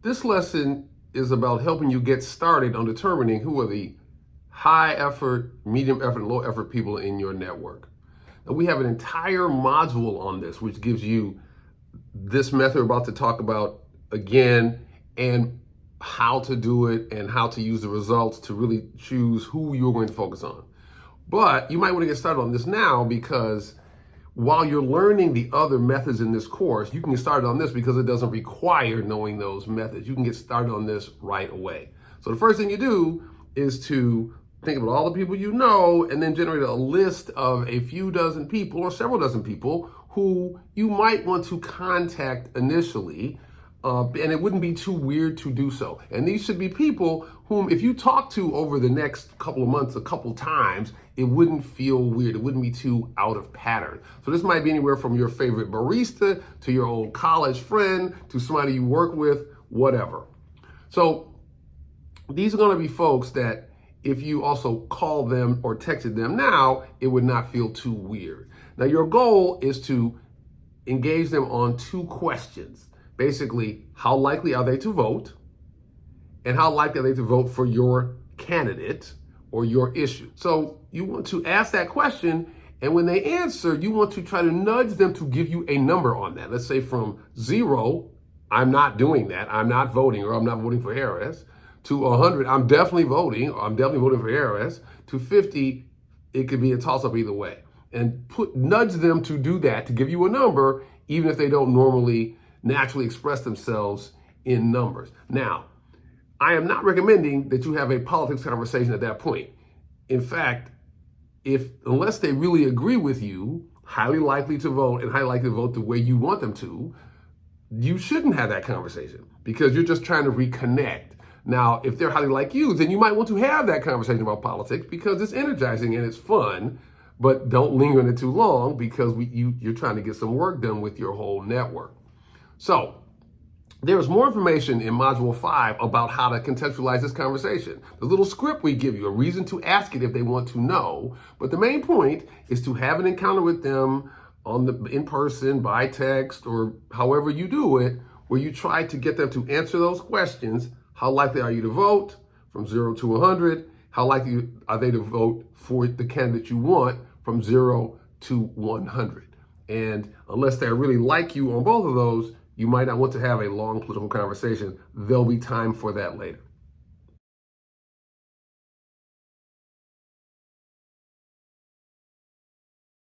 This lesson is about helping you get started on determining who are the high effort, medium effort, and low effort people in your network. Now, we have an entire module on this, which gives you this method we're about to talk about again, and how to do it and how to use the results to really choose who you're going to focus on. But you might want to get started on this now, because while you're learning the other methods in this course, you can get started on this because it doesn't require knowing those methods. You can get started on this right away. So the first thing you do is to think about all the people you know, and then generate a list of a few dozen people or several dozen people who you might want to contact initially. And it wouldn't be too weird to do so. And these should be people whom, if you talk to over the next couple of months, a couple times, it wouldn't feel weird. It wouldn't be too out of pattern. So this might be anywhere from your favorite barista to your old college friend to somebody you work with, whatever. So these are going to be folks that if you also call them or texted them now, it would not feel too weird. Now, your goal is to engage them on two questions. Basically, how likely are they to vote? And how likely are they to vote for your candidate or your issue? So you want to ask that question, and when they answer, you want to try to nudge them to give you a number on that. Let's say from 0, I'm not doing that, I'm not voting, or I'm not voting for Harris, to 100, I'm definitely voting, or I'm definitely voting for Harris, to 50, it could be a toss-up either way. And nudge them to do that, to give you a number, even if they don't normally naturally express themselves in numbers. Now, I am not recommending that you have a politics conversation at that point. In fact, unless they really agree with you, highly likely to vote and highly likely to vote the way you want them to, you shouldn't have that conversation, because you're just trying to reconnect. Now, if they're highly like you, then you might want to have that conversation about politics, because it's energizing and it's fun, but don't linger in it too long, because you're trying to get some work done with your whole network. So there's more information in Module 5 about how to contextualize this conversation. The little script we give you, a reason to ask it if they want to know. But the main point is to have an encounter with them in person, by text, or however you do it, where you try to get them to answer those questions. How likely are you to vote from 0 to 100? How likely are they to vote for the candidate you want from 0 to 100? And unless they really like you on both of those, you might not want to have a long political conversation. There'll be time for that later.